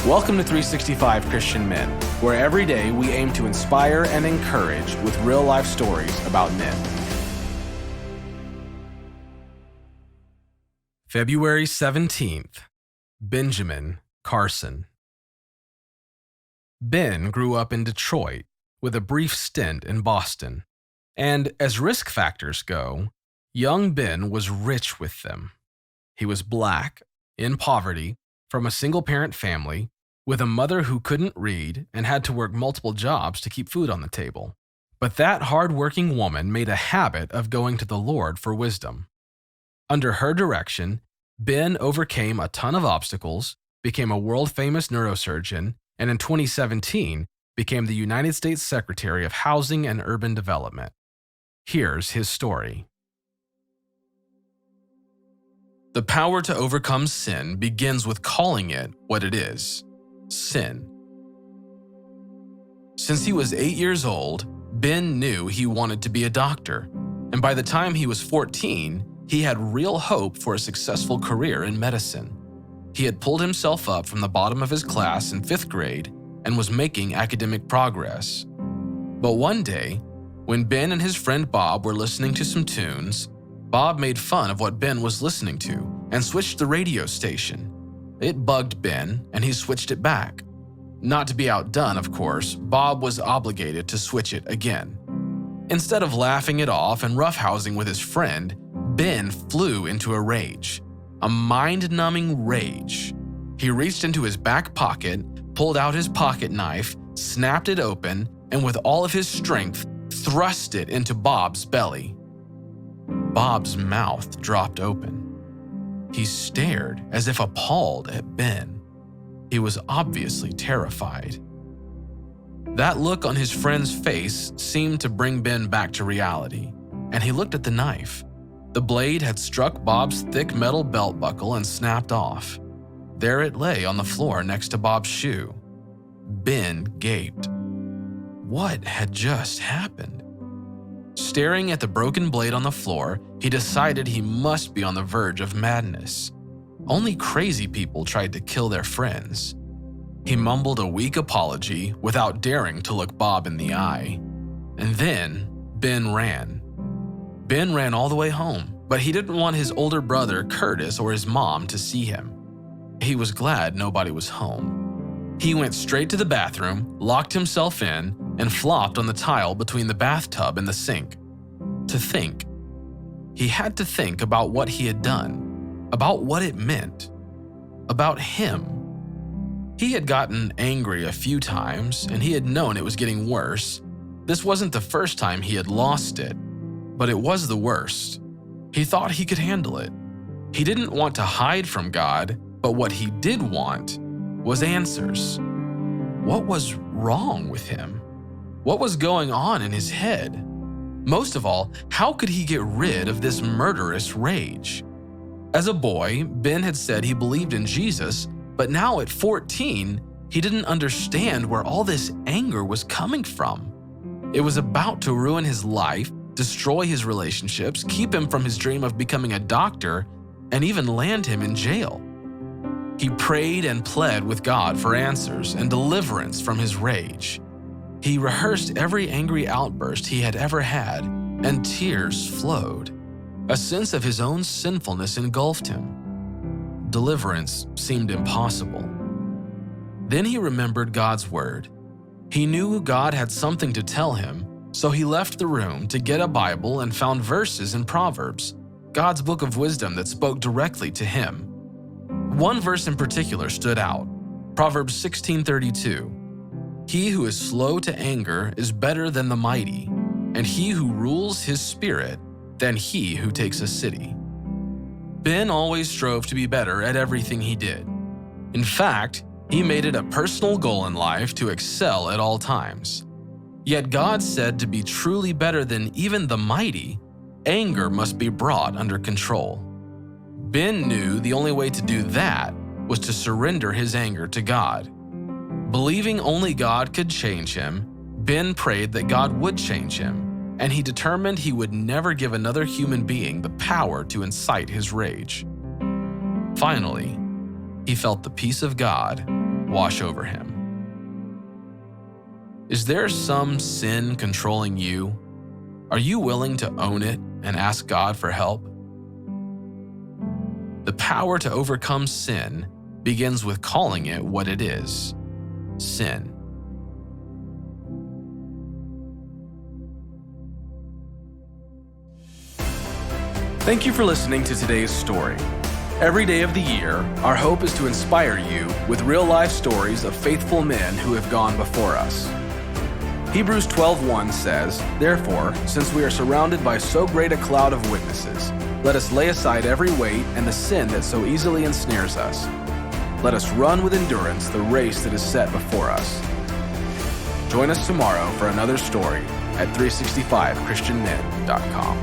Welcome to 365 Christian Men, where every day we aim to inspire and encourage with real-life stories about men. February 17th, Benjamin Carson. Ben grew up in Detroit with a brief stint in Boston, and as risk factors go, young Ben was rich with them. He was black, in poverty, from a single-parent family, with a mother who couldn't read and had to work multiple jobs to keep food on the table. But that hard-working woman made a habit of going to the Lord for wisdom. Under her direction, Ben overcame a ton of obstacles, became a world-famous neurosurgeon, and in 2017 became the United States Secretary of Housing and Urban Development. Here's his story. The power to overcome sin begins with calling it what it is: sin. Since he was 8 years old, Ben knew he wanted to be a doctor, and by the time he was 14, he had real hope for a successful career in medicine. He had pulled himself up from the bottom of his class in 5th grade and was making academic progress. But one day, when Ben and his friend Bob were listening to some tunes, Bob made fun of what Ben was listening to and switched the radio station. It bugged Ben, and he switched it back. Not to be outdone, of course, Bob was obligated to switch it again. Instead of laughing it off and roughhousing with his friend, Ben flew into a rage. A mind-numbing rage. He reached into his back pocket, pulled out his pocket knife, snapped it open, and with all of his strength, thrust it into Bob's belly. Bob's mouth dropped open. He stared as if appalled at Ben. He was obviously terrified. That look on his friend's face seemed to bring Ben back to reality, and he looked at the knife. The blade had struck Bob's thick metal belt buckle and snapped off. There it lay on the floor next to Bob's shoe. Ben gaped. What had just happened? Staring at the broken blade on the floor, he decided he must be on the verge of madness. Only crazy people tried to kill their friends. He mumbled a weak apology without daring to look Bob in the eye. And then, Ben ran. Ben ran all the way home, but he didn't want his older brother, Curtis, or his mom to see him. He was glad nobody was home. He went straight to the bathroom, locked himself in, and flopped on the tile between the bathtub and the sink. To think. He had to think about what he had done, about what it meant, about him. He had gotten angry a few times, and he had known it was getting worse. This wasn't the first time he had lost it, but it was the worst. He thought he could handle it. He didn't want to hide from God, but what he did want was answers. What was wrong with him? What was going on in his head? Most of all, how could he get rid of this murderous rage? As a boy, Ben had said he believed in Jesus, but now at 14, he didn't understand where all this anger was coming from. It was about to ruin his life, destroy his relationships, keep him from his dream of becoming a doctor, and even land him in jail. He prayed and pled with God for answers and deliverance from his rage. He rehearsed every angry outburst he had ever had, and tears flowed. A sense of his own sinfulness engulfed him. Deliverance seemed impossible. Then he remembered God's word. He knew God had something to tell him, so he left the room to get a Bible and found verses in Proverbs, God's book of wisdom that spoke directly to him. One verse in particular stood out, Proverbs 16:32. He who is slow to anger is better than the mighty, and he who rules his spirit than he who takes a city. Ben always strove to be better at everything he did. In fact, he made it a personal goal in life to excel at all times. Yet God said to be truly better than even the mighty, anger must be brought under control. Ben knew the only way to do that was to surrender his anger to God. Believing only God could change him, Ben prayed that God would change him, and he determined he would never give another human being the power to incite his rage. Finally, he felt the peace of God wash over him. Is there some sin controlling you? Are you willing to own it and ask God for help? The power to overcome sin begins with calling it what it is: sin. Thank you for listening to today's story. Every day of the year, our hope is to inspire you with real-life stories of faithful men who have gone before us. Hebrews 12:1 says, "Therefore, since we are surrounded by so great a cloud of witnesses, let us lay aside every weight and the sin that so easily ensnares us. Let us run with endurance the race that is set before us." Join us tomorrow for another story at 365christianmen.com.